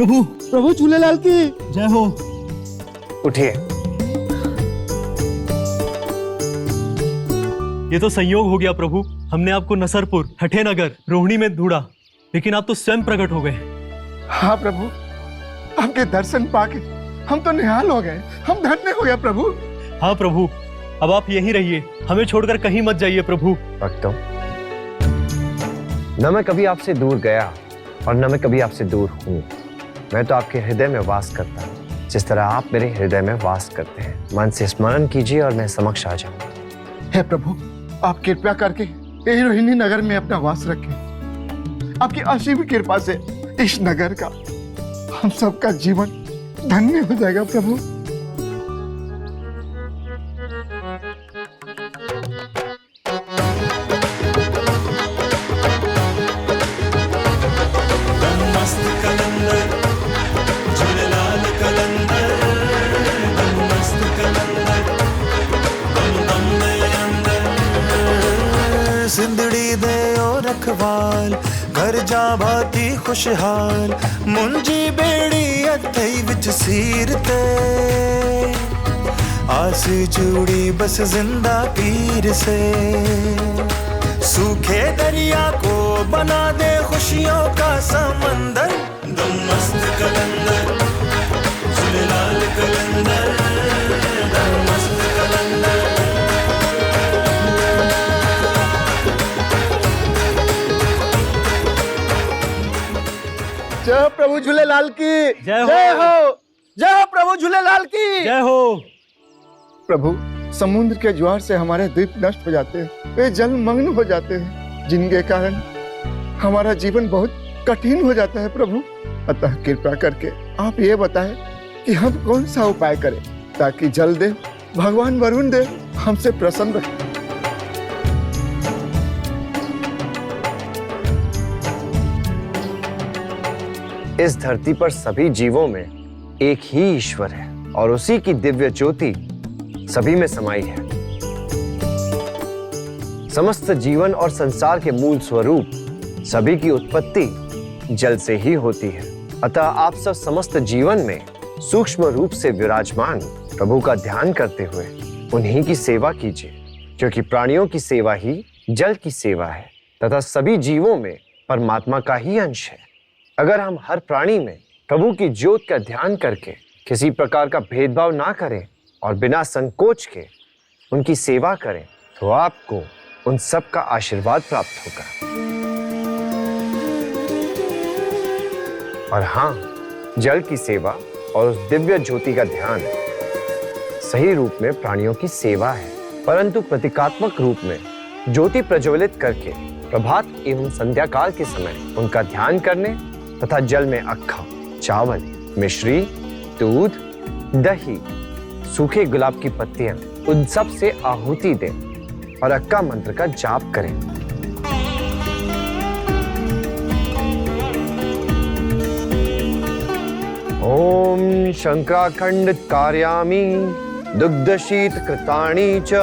प्रभु प्रभु झूलेलाल की जय हो। उठिए। ये तो संयोग हो गया प्रभु। हमने आपको नसरपुर, हठेनगर, रोहिणी में ढूंढा, लेकिन आप तो स्वयं प्रकट हो गए। हाँ प्रभु, आपके दर्शन पाके हम तो निहाल हो गए, हम धन्य हो गए प्रभु। हाँ प्रभु, अब आप यहीं रहिए, हमें छोड़कर कहीं मत जाइए प्रभु। भक्तों, न मैं कभी आपसे दूर गया और न मैं कभी आपसे दूर हूँ। मैं तो आपके हृदय में वास करता हूँ, जिस तरह आप मेरे हृदय में वास करते हैं। मन से स्मरण कीजिए और मैं समक्ष आ जाऊँ। हे प्रभु, आप कृपया करके यही रोहिणी नगर में अपना वास रखें। आपकी असीम कृपा से इस नगर का, हम सबका जीवन धन्य हो जाएगा प्रभु। जिंदड़ी दे ओ रखवाल, घर जा भाती खुशहाल, मुंजी बेड़ी अथई विच सीरते, आस जुड़ी बस जिंदा पीर से, सूखे दरिया को बना दे खुशियों का समंदर, दम मस्त कलंदर, झूलेलाल कलंदर, दम मस्त कलंदर। जय प्रभु झूलेलाल की जय हो। जय हो प्रभु झूलेलाल की जय हो। प्रभु, समुद्र के ज्वार से हमारे द्वीप नष्ट हो जाते हैं, वे जलमग्न हो जाते हैं, जिनके कारण हमारा जीवन बहुत कठिन हो जाता है प्रभु। अतः कृपा करके आप ये बताएं कि हम कौन सा उपाय करें ताकि जल देव भगवान वरुण देव हमसे प्रसन्न रहे। इस धरती पर सभी जीवों में एक ही ईश्वर है और उसी की दिव्य ज्योति सभी में समाई है। समस्त जीवन और संसार के मूल स्वरूप सभी की उत्पत्ति जल से ही होती है। अतः आप सब समस्त जीवन में सूक्ष्म रूप से विराजमान प्रभु का ध्यान करते हुए उन्हीं की सेवा कीजिए, क्योंकि प्राणियों की सेवा ही जल की सेवा है तथा सभी जीवों में परमात्मा का ही अंश है। अगर हम हर प्राणी में प्रभु की ज्योत का ध्यान करके किसी प्रकार का भेदभाव ना करें और बिना संकोच के उनकी सेवा करें, तो आपको उन सब का आशीर्वाद प्राप्त होगा। और हाँ, जल की सेवा और उस दिव्य ज्योति का ध्यान सही रूप में प्राणियों की सेवा है, परंतु प्रतीकात्मक रूप में ज्योति प्रज्वलित करके प्रभात एवं संध्या काल के समय उनका ध्यान करने तथा जल में अक्खा, चावल, मिश्री, दूध, दही, सूखे गुलाब की पत्तियां, उन सब से आहुति दें और अक्का मंत्र का जाप करें। ओम शंकराखंड कार्यामि दुग्ध शीत कृतानि च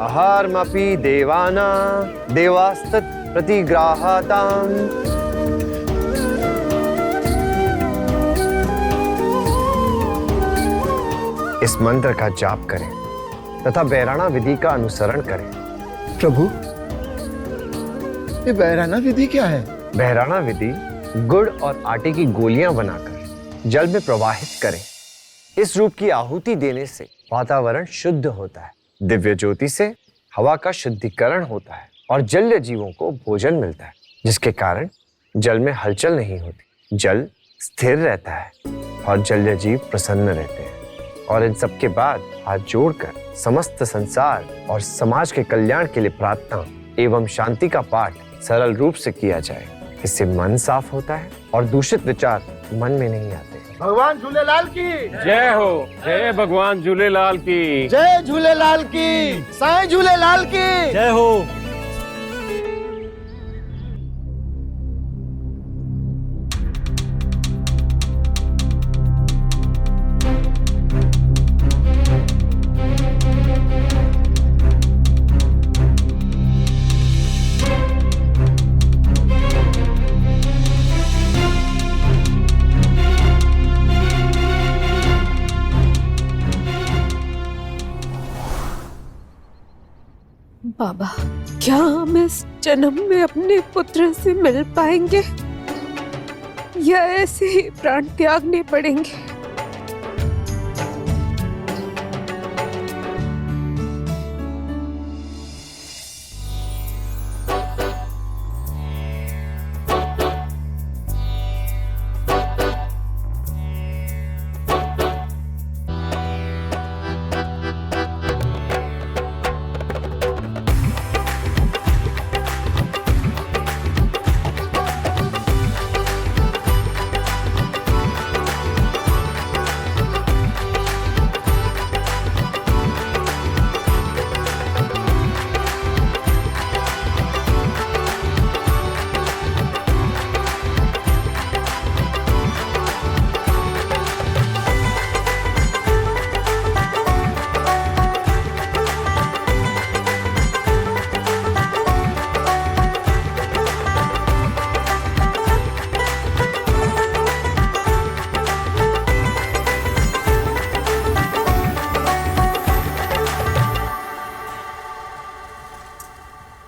आहारमपि देवाना देवास्तत् प्रतिग्राहताम्। इस मंत्र का जाप करें तथा बैराना विधि का अनुसरण करें। प्रभु, ये बैराना विधि क्या है? बैराना विधि गुड़ और आटे की गोलियां बनाकर जल में प्रवाहित करें। इस रूप की आहुति देने से वातावरण शुद्ध होता है, दिव्य ज्योति से हवा का शुद्धिकरण होता है और जलीय जीवों को भोजन मिलता है, जिसके कारण जल में हलचल नहीं होती, जल स्थिर रहता है और जलीय जीव प्रसन्न रहते हैं। और इन सब के बाद हाथ जोड़कर समस्त संसार और समाज के कल्याण के लिए प्रार्थना एवं शांति का पाठ सरल रूप से किया जाए। इससे मन साफ होता है और दूषित विचार मन में नहीं आते। भगवान झूलेलाल की जय हो। जय भगवान झूलेलाल की। जय झूलेलाल की। साईं झूलेलाल की जय हो। बाबा, क्या हम इस जन्म में अपने पुत्र से मिल पाएंगे या ऐसे ही प्राण त्यागने पड़ेंगे?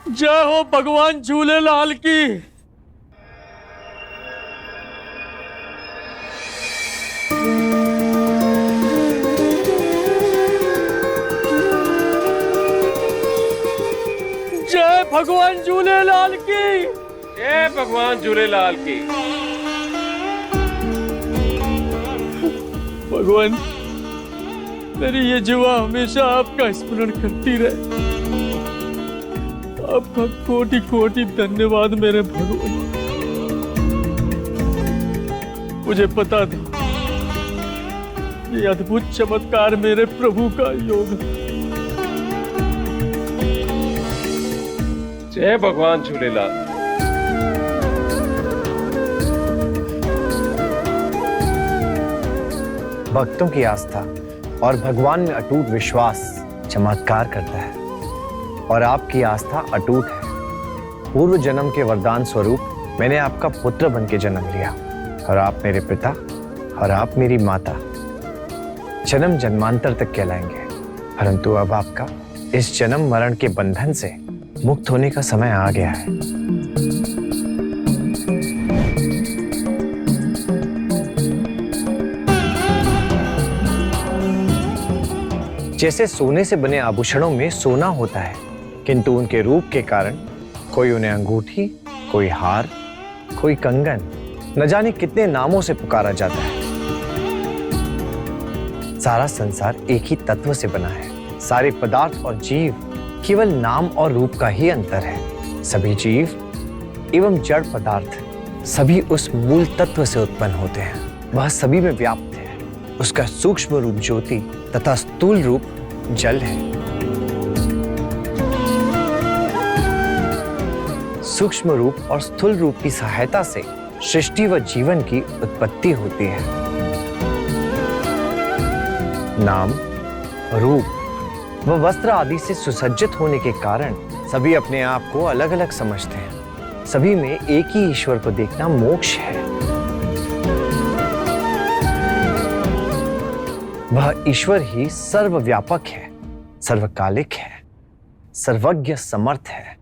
जय हो भगवान झूलेलाल की। जय भगवान झूलेलाल की। जय भगवान झूलेलाल की। भगवान, मेरी ये जुआ हमेशा आपका स्मरण करती रहे। आपका कोटि कोटि धन्यवाद मेरे भगवान। मुझे पता था ये अद्भुत चमत्कार मेरे प्रभु का योग है। जय भगवान झूलेलाल। भक्तों की आस्था और भगवान में अटूट विश्वास चमत्कार करता है, और आपकी आस्था अटूट है। पूर्व जन्म के वरदान स्वरूप मैंने आपका पुत्र बन के जन्म लिया, और आप मेरे पिता और आप मेरी माता जन्म जन्मांतर तक कहलाएंगे। परंतु अब आपका इस जन्म मरण के बंधन से मुक्त होने का समय आ गया है। जैसे सोने से बने आभूषणों में सोना होता है, किंतु उनके रूप के कारण कोई उन्हें अंगूठी, कोई हार, कोई कंगन, न जाने कितने नामों से पुकारा जाता है। सारा संसार एक ही तत्व से बना है। सारे पदार्थ और जीव केवल नाम और रूप का ही अंतर है। सभी जीव एवं जड़ पदार्थ सभी उस मूल तत्व से उत्पन्न होते हैं। वह सभी में व्याप्त है। उसका सूक्ष्म रूप ज्योति तथा स्थूल रूप जल है। सूक्ष्म रूप और स्थूल रूप की सहायता से सृष्टि व जीवन की उत्पत्ति होती है। नाम, रूप व वस्त्र आदि से सुसज्जित होने के कारण सभी अपने आप को अलग अलग समझते हैं। सभी में एक ही ईश्वर को देखना मोक्ष है। वह ईश्वर ही सर्वव्यापक है, सर्वकालिक है, सर्वज्ञ समर्थ है,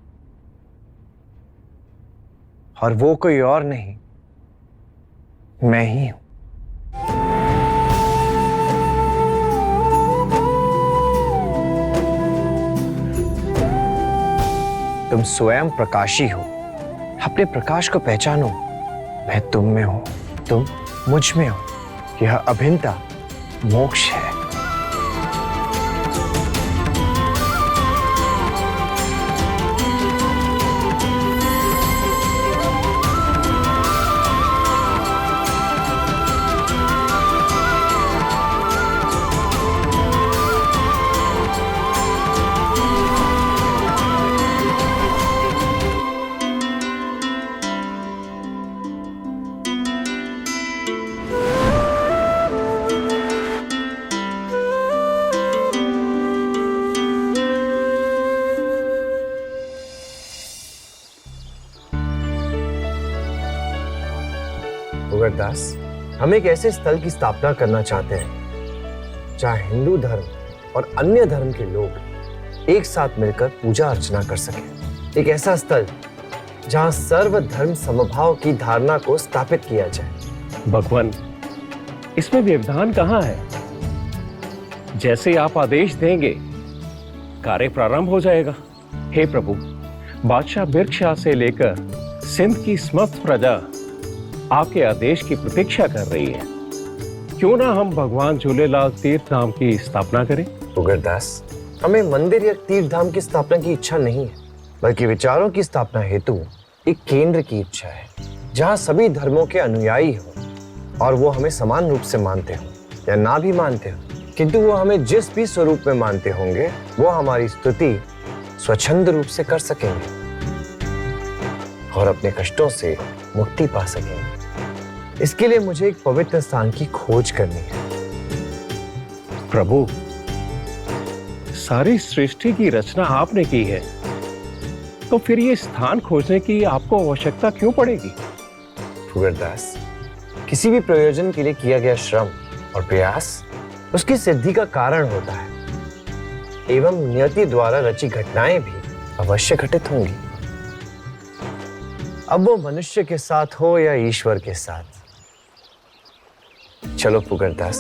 और वो कोई और नहीं, मैं ही हूं। तुम स्वयं प्रकाशी हो। अपने प्रकाश को पहचानो। मैं तुम में हूं, तुम मुझ में हो। यह अभिन्नता मोक्ष है। दास, हम एक ऐसे स्थल की स्थापना करना चाहते हैं जहां हिंदू धर्म और अन्य धर्म के लोग एक साथ मिलकर पूजा अर्चना कर सके। एक ऐसा स्थल जहां सर्वधर्म समभाव की धारणा को स्थापित किया जाए। भगवान, इसमें व्यवधान कहाँ है? जैसे आप आदेश देंगे कार्य प्रारंभ हो जाएगा। हे प्रभु, बादशाह मिर्ग शाह से लेकर सिंध की समस्त प्रजा आपके आदेश की प्रतीक्षा कर रही है। क्यों ना हम भगवान झूलेलाल तीर्थ धाम की स्थापना करें? पुगरदास, हमें मंदिर या तीर्थ धाम की स्थापना की इच्छा नहीं है, बल्कि विचारों की स्थापना हेतु एक केंद्र की इच्छा है, जहां सभी धर्मों के अनुयायी हो और वो हमें समान रूप से मानते हो या ना भी मानते हो, किंतु वो हमें जिस भी स्वरूप में मानते होंगे वो हमारी स्तुति स्वच्छंद रूप से कर सकेंगे और अपने कष्टों से मुक्ति पा सकेंगे। इसके लिए मुझे एक पवित्र स्थान की खोज करनी है। प्रभु, सारी सृष्टि की रचना आपने की है, तो फिर ये स्थान खोजने की आपको आवश्यकता क्यों पड़ेगी? फुगरदास, किसी भी प्रयोजन के लिए किया गया श्रम और प्रयास उसकी सिद्धि का कारण होता है, एवं नियति द्वारा रची घटनाएं भी अवश्य घटित होंगी। अब वो मनुष्य के साथ हो या ईश्वर के साथ। चलो फुगरदास,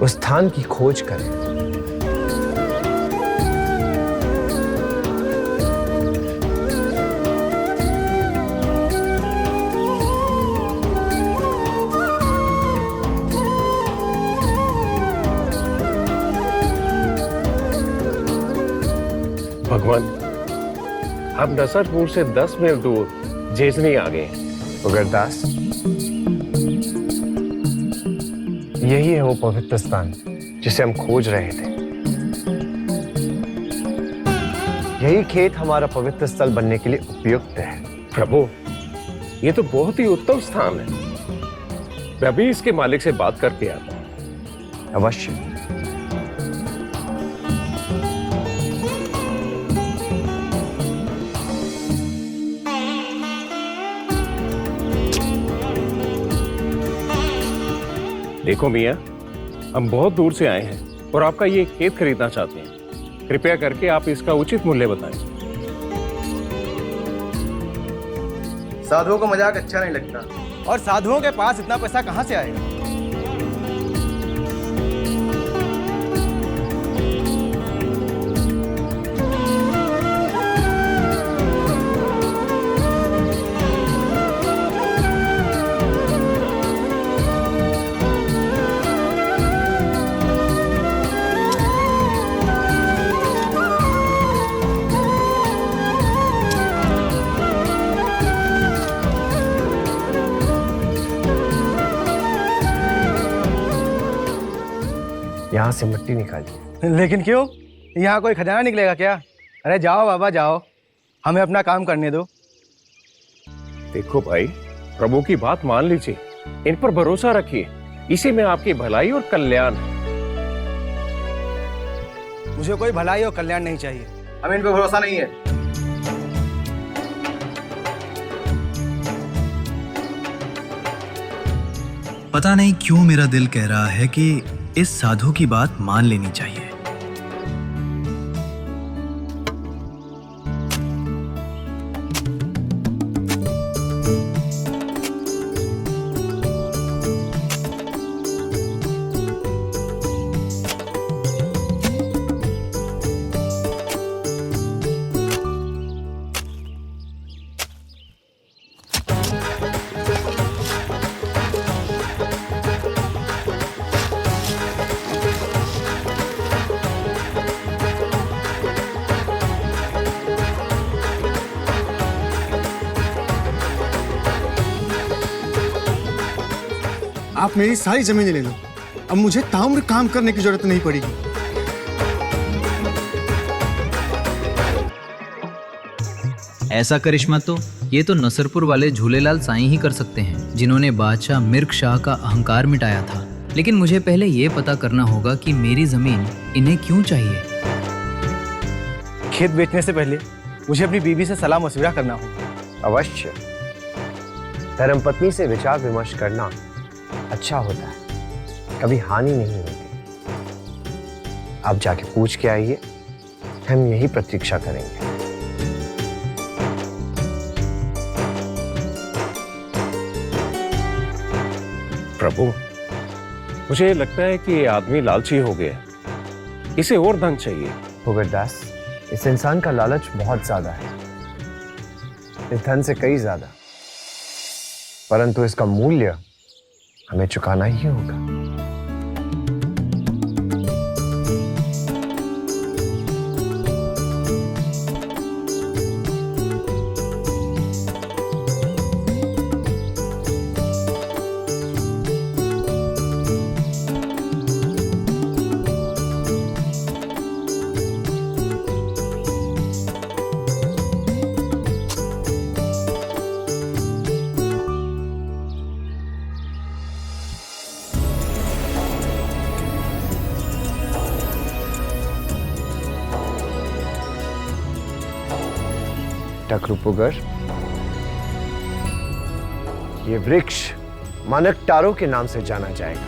उस स्थान की खोज करें। भगवान, हम नसरपुर से 10 मील दूर जेजनी आ गए। फुगरदास, यही है वो पवित्र स्थान जिसे हम खोज रहे थे। यही खेत हमारा पवित्र स्थल बनने के लिए उपयुक्त है। प्रभु, ये तो बहुत ही उत्तम स्थान है। मैं अभी इसके मालिक से बात करके आता हूं। अवश्य। देखो मियां, हम बहुत दूर से आए हैं और आपका ये खेत खरीदना चाहते हैं। कृपया करके आप इसका उचित मूल्य बताएं। साधुओं को मजाक अच्छा नहीं लगता, और साधुओं के पास इतना पैसा कहां से आएगा? यहां से मिट्टी निकालिए। लेकिन क्यों? यहाँ कोई खजाना निकलेगा क्या? अरे जाओ बाबा जाओ, हमें अपना काम करने दो। देखो भाई, प्रभु की बात मान लीजिए, इन पर भरोसा रखिए। इसी में आपकी भलाई और कल्याण है। मुझे कोई भलाई और कल्याण नहीं चाहिए, हमें इन पर भरोसा नहीं है। पता नहीं क्यों मेरा दिल कह रहा है कि इस साधु की बात मान लेनी चाहिए। आप मेरी सारी जमीनें ले लो, अब मुझे ताउम्र काम करने की जरूरत नहीं पड़ेगी। ऐसा करिश्मा तो ये तो नसरपुर वाले झूलेलाल साईं ही कर सकते हैं, जिन्होंने बादशाह मिर्ग शाह का अहंकार मिटाया था। लेकिन मुझे पहले ये पता करना होगा कि मेरी जमीन इन्हें क्यों चाहिए। खेत बेचने से पहले मुझे अपनी बीवी से सलाह मशविरा करना होगा। अवश्य। धर्मपत्नी से विचार विमर्श करना अच्छा होता है, कभी हानि नहीं होती। आप जाके पूछ के आइए, हम यही प्रतीक्षा करेंगे। प्रभु, मुझे लगता है कि ये आदमी लालची हो गया, इसे और धन चाहिए। भुगतदास, इस इंसान का लालच बहुत ज्यादा है, इस धन से कई ज्यादा, परंतु इसका मूल्य हमें चुकाना ही होगा। टकरूपुगर, ये वृक्ष मानक टारो के नाम से जाना जाएगा।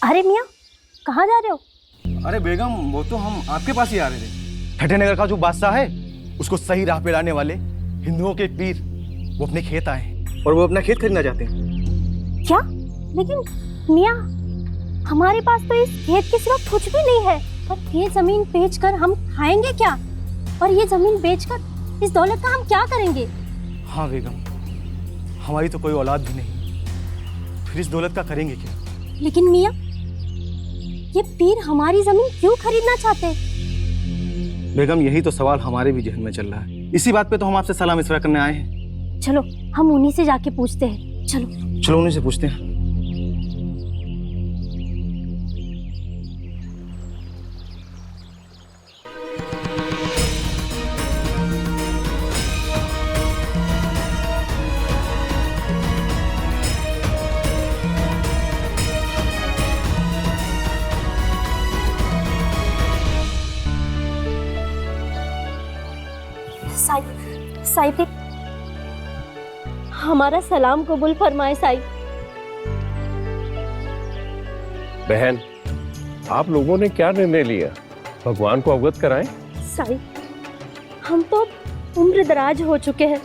अरे मियाँ, कहाँ जा रहे हो? अरे बेगम, वो तो हम आपके पास ही आ रहे थे। ठट्ठे नगर का जो बादशाह है, उसको सही राह पे लाने वाले हिंदुओं के पीर वो अपने खेत आए हैं और वो अपना खेत खरीदना चाहते हैं। क्या? लेकिन मियाँ, हमारे पास तो इस खेत के सिवा कुछ भी नहीं है, और ये जमीन बेचकर हम खाएंगे क्या? और ये जमीन बेचकर इस दौलत का हम क्या करेंगे? हाँ बेगम, हमारी तो कोई औलाद भी नहीं, फिर इस दौलत का करेंगे क्या? लेकिन मियाँ, ये पीर हमारी जमीन क्यों खरीदना चाहते हैं? बेगम, यही तो सवाल हमारे भी जहन में चल रहा है। इसी बात पे तो हम आपसे सलाह मशवरा करने आए हैं। चलो हम उन्हीं से जाके पूछते हैं। चलो उन्हीं से पूछते हैं। साईं, हमारा सलाम कबूल फरमाए साईं। बहन, आप लोगों ने क्या निर्णय लिया? भगवान को अवगत कराएं? साईं, हम तो उम्र दराज हो चुके हैं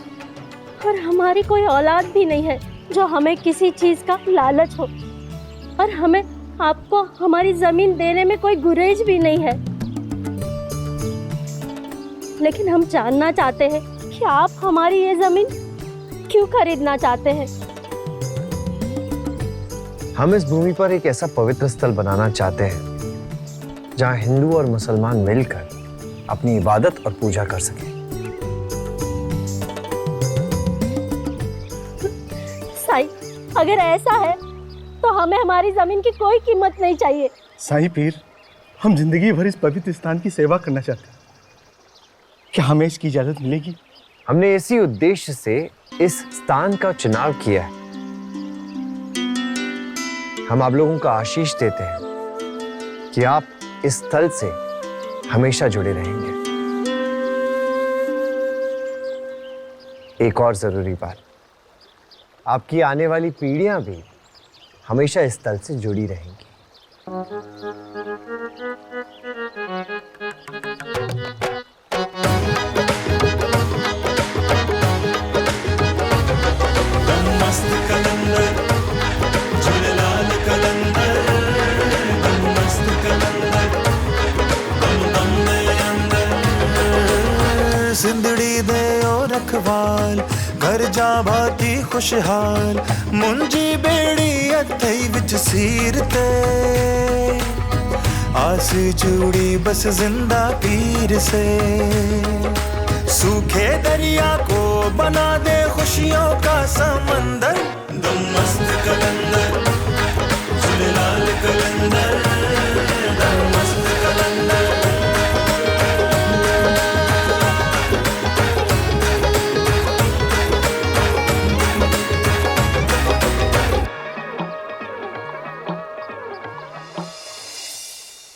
और हमारी कोई औलाद भी नहीं है जो हमें किसी चीज का लालच हो, और हमें आपको हमारी जमीन देने में कोई गुरेज भी नहीं है। लेकिन हम जानना चाहते हैं कि आप हमारी ये जमीन क्यों खरीदना चाहते हैं? हम इस भूमि पर एक ऐसा पवित्र स्थल बनाना चाहते हैं जहां हिंदू और मुसलमान मिलकर अपनी इबादत और पूजा कर सकें। साईं, अगर ऐसा है तो हमें हमारी जमीन की कोई कीमत नहीं चाहिए। साईं पीर, हम जिंदगी भर इस पवित्र स्थान की सेवा करना चाहते हैं, क्या हमें इसकी इजाजत मिलेगी? हमने इसी उद्देश्य से इस स्थान का चुनाव किया है। हम आप लोगों का आशीष देते हैं कि आप इस स्थल से हमेशा जुड़े रहेंगे। एक और जरूरी बात, आपकी आने वाली पीढ़ियां भी हमेशा इस स्थल से जुड़ी रहेंगी। जिंदड़ी दे ओ रखवाल, घर जा भाती खुशहाल, मुंजी बेड़ी अथई विच सीरते, आस जुड़ी बस जिंदा पीर से, सूखे दरिया को बना दे खुशियों का समंदर, दम मस्त कलंदर, झूलेलाल कलंदर, दम मस्त कलंदर।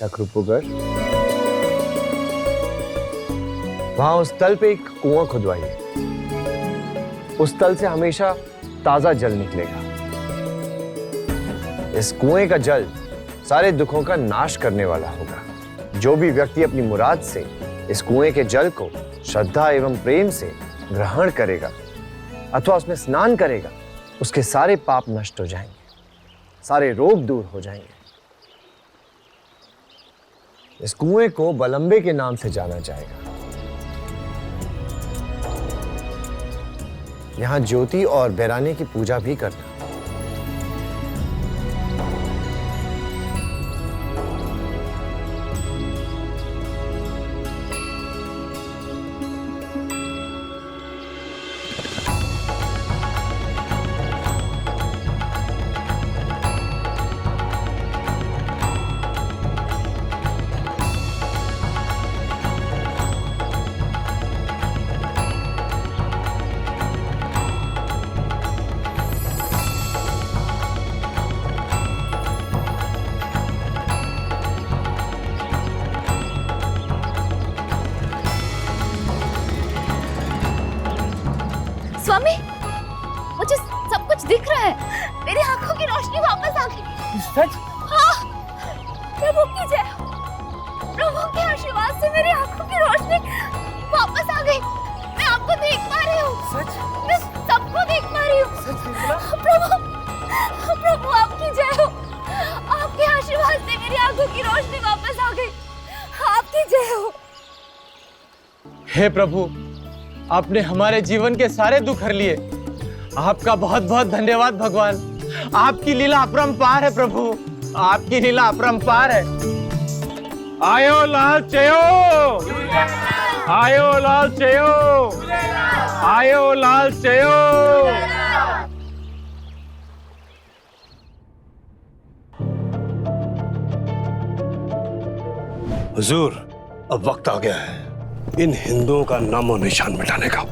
टकरूपुगर, वहां उस तल पे एक कुआं खुदवाइए। उस तल से हमेशा ताजा जल निकलेगा। इस कुएं का जल सारे दुखों का नाश करने वाला होगा। जो भी व्यक्ति अपनी मुराद से इस कुएं के जल को श्रद्धा एवं प्रेम से ग्रहण करेगा अथवा उसमें स्नान करेगा, उसके सारे पाप नष्ट हो जाएंगे, सारे रोग दूर हो जाएंगे। इस कुएं को बलंबे के नाम से जाना जाएगा। यहां ज्योति और बैराने की पूजा भी करना। स्वामी, मुझे सब कुछ दिख रहा है। मेरी आंखों की रोशनी वापस आ गई। सच? हाँ, प्रभु की जय। प्रभु के आशीर्वाद से मेरी आंखों की रोशनी वापस आ गई। मैं आपको देख पा रही हूँ। सच? मैं सबको देख पा रही हूँ। सच? प्रभु, प्रभु आपकी जय हो। आपके आशीर्वाद से मेरी आंखों की रोशनी वापस आ गई। आपकी जय हो। हे प्रभु, आपने हमारे जीवन के सारे दुख हर लिए। आपका बहुत बहुत धन्यवाद भगवान। आपकी लीला अपरंपार है प्रभु, आपकी लीला अपरंपार है। आयो लाल चयो, आयो लाल चयो, आयो लाल चयो। हुजूर, अब वक्त आ गया है इन हिंदुओं का नामो निशान मिटाने का।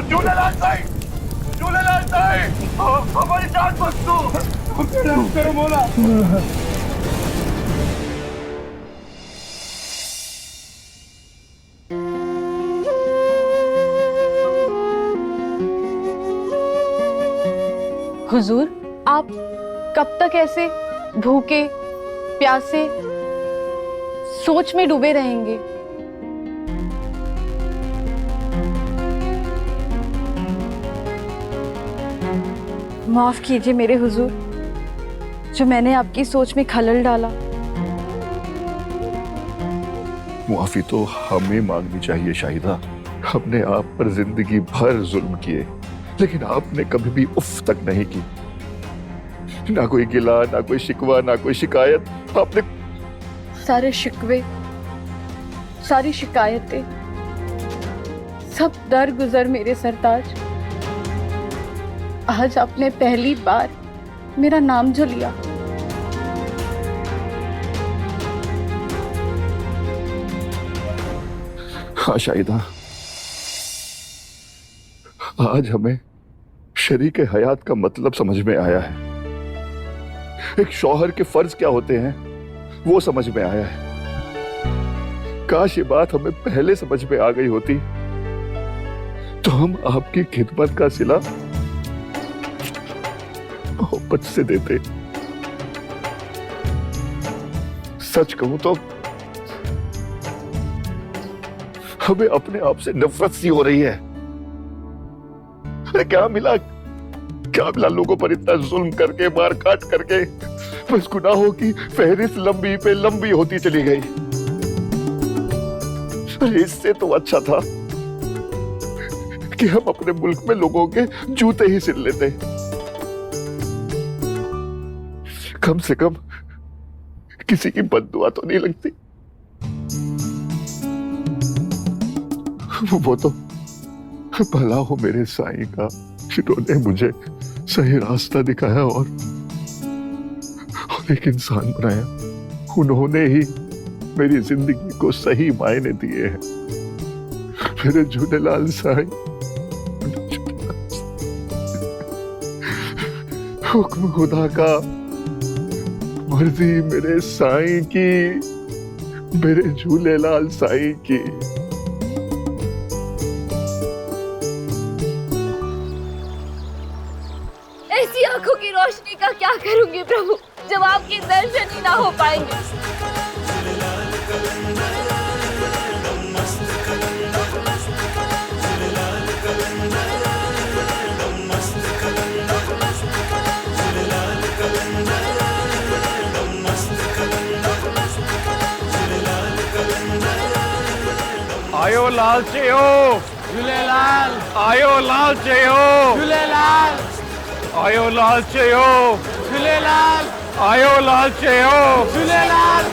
झूलेलाल साईं, झूलेलाल साईं, हमारी जान बख्श दो। करो मोला। हुजूर, आप कब तक ऐसे भूखे प्यासे सोच में डूबे रहेंगे? माफ कीजिए मेरे हुजूर, जो मैंने आपकी सोच में खलल डाला। मुआफी तो हमें मांगनी चाहिए शाहिदा। हमने आप पर जिंदगी भर जुल्म किए, लेकिन आपने कभी भी उफ तक नहीं की। ना कोई गिला, ना कोई शिकवा, ना कोई शिकायत। आपने सारे शिकवे, सारी शिकायतें, सब दर गुजर मेरे सरताज। आज आपने पहली बार मेरा नाम जो लिया, हाँ शाहिदा, आज हमें शरीक हयात का मतलब समझ में आया है। एक शौहर के फर्ज क्या होते हैं वो समझ में आया है। काश ये बात हमें पहले समझ में आ गई होती तो हम आपकी खिदमत का सिला मोहब्बत से देते। सच कहूं तो हमें अपने आप से नफरत सी हो रही है। अरे क्या मिला लोगों पर इतना जुल्म करके, मार काट करके, बस गुनाहों की फहरिस्त लंबी पे लंबी होती चली गई। अरे इससे तो अच्छा था कि हम अपने मुल्क में लोगों के जूते ही सिल लेते। कम से कम किसी की बद्दुआ तो नहीं लगती। वो तो भला हो मेरे साईं का, जिन्होंने मुझे सही रास्ता दिखाया और एक इंसान बनाया। उन्होंने ही मेरी जिंदगी को सही मायने दिए हैं। मेरे झूलेलाल साईं, हुक्म खुदा का, मर्जी मेरे साईं की, मेरे झूलेलाल साईं की। ऐसी आंखों की रोशनी का क्या करूंगी प्रभु, जब आपके दर्शन ही ना हो पाएंगे। आयो लाल चयो, झूलेलाल, आयो लाल चयो, झूलेलाल, आयो लाल चयो, झूलेलाल, आयो लाल चयो, झूलेलाल।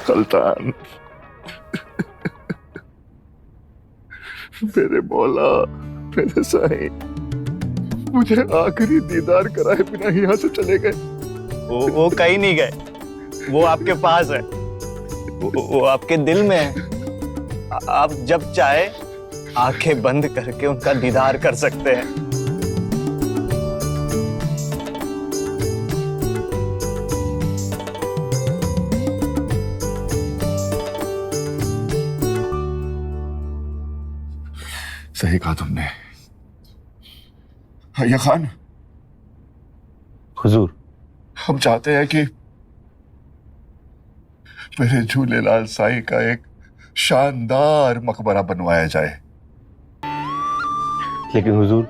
सुल्तान, मेरे मौला, मेरे साईं, मुझे आखिरी दीदार कराए बिना यहाँ से चले गए। वो कहीं नहीं गए, वो आपके पास है, वो आपके दिल में है। आप जब चाहे आंखें बंद करके उनका दीदार कर सकते हैं। सही कहा तुमने। हैया खान, हुजूर, हम चाहते हैं कि मेरे झूलेलाल साईं का एक शानदार मकबरा बनवाया जाए। लेकिन हुजूर,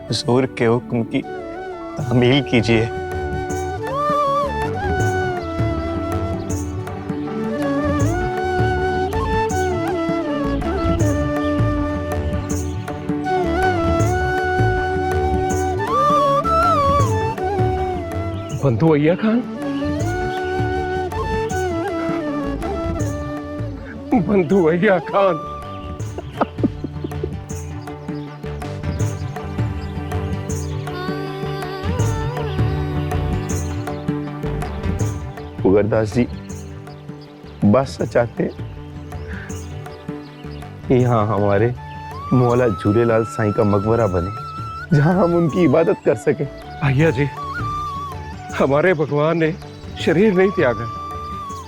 हुजूर के हुक्म की तामील कीजिए। बंधु अय्या खान, बंधु अय्या खान, उगरदास जी बादशाह चाहते हैं कि यहाँ हमारे मौला झूलेलाल साईं का मकबरा बने, जहाँ हम उनकी इबादत कर सके। अय्या जी, हमारे भगवान ने शरीर नहीं त्यागा,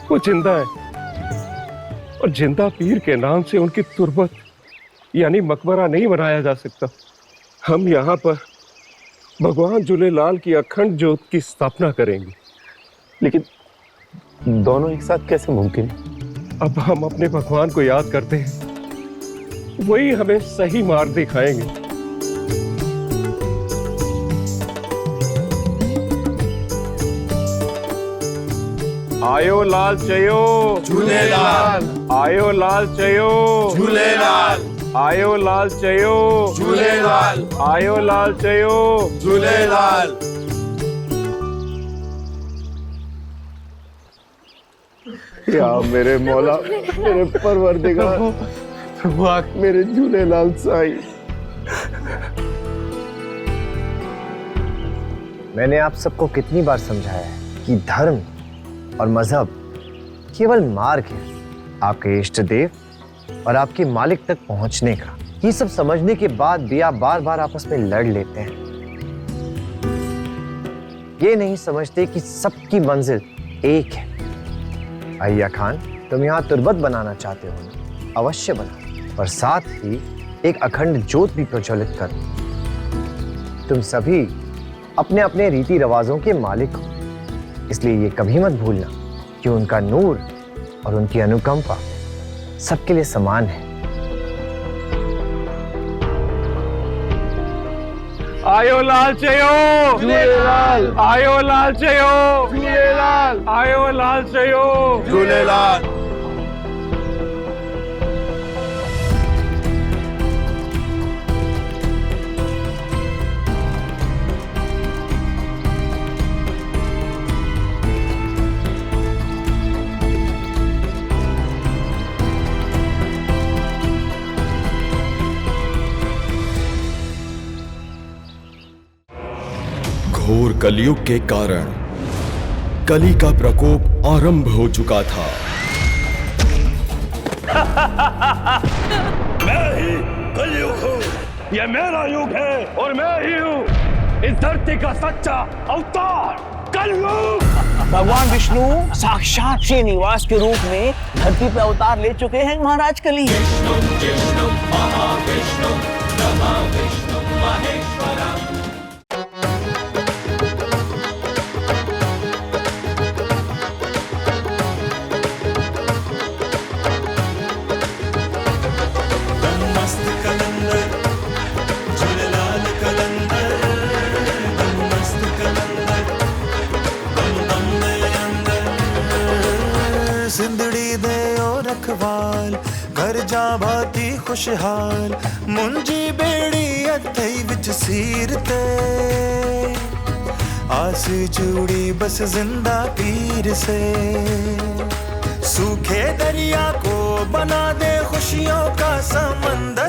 वो जिंदा है, और जिंदा पीर के नाम से उनकी तुरबत यानी मकबरा नहीं बनाया जा सकता। हम यहाँ पर भगवान झूलेलाल की अखंड ज्योत की स्थापना करेंगे। लेकिन दोनों एक साथ कैसे मुमकिन है? अब हम अपने भगवान को याद करते हैं, वही हमें सही मार्ग दिखाएंगे। आयो लाल चयो, झूलेलाल, आयो लाल चयो, झूलेलाल, आयो लाल चयो, झूलेलाल, आयो लाल चयो, झूलेलाल। या मेरे मौला, मेरे परवरदिगार, मेरे झूलेलाल साईं। मैंने आप सबको कितनी बार समझाया है कि धर्म और मजहब केवल मार्ग है आपके इष्ट देव और आपके मालिक तक पहुंचने का। ये सब समझने के बाद भी आप बार बार आपस में लड़ लेते हैं। ये नहीं समझते कि सबकी मंजिल एक है। अय्या खान, तुम यहाँ तुरबत बनाना चाहते हो ना? अवश्य बनाओ, पर साथ ही एक अखंड ज्योत भी प्रज्वलित करो। तुम सभी अपने अपने रीति रिवाजों के मालिक हो, इसलिए ये कभी मत भूलना कि उनका नूर और उनकी अनुकंपा सबके लिए समान है। आयो लाल चयो, झूलेलाल, आयो लाल चयो, झूलेलाल, आयो लाल चयो, झूलेलाल। घोर कलयुग के कारण कली का प्रकोप आरंभ हो चुका था। मैं ही कलयुग हूँ, ये मेरा युग है और मैं ही हूँ। इस धरती का सच्चा अवतार कलयुग। भगवान विष्णु साक्षात श्रीनिवास के रूप में धरती पे अवतार ले चुके हैं महाराज कली। सिंदड़ी दे ओ रखवाल घर जा भाती खुशहाल मुंजी बेड़ी अथई विच सीरते आस जुड़ी बस जिंदा पीर से सूखे दरिया को बना दे खुशियों का समंदर।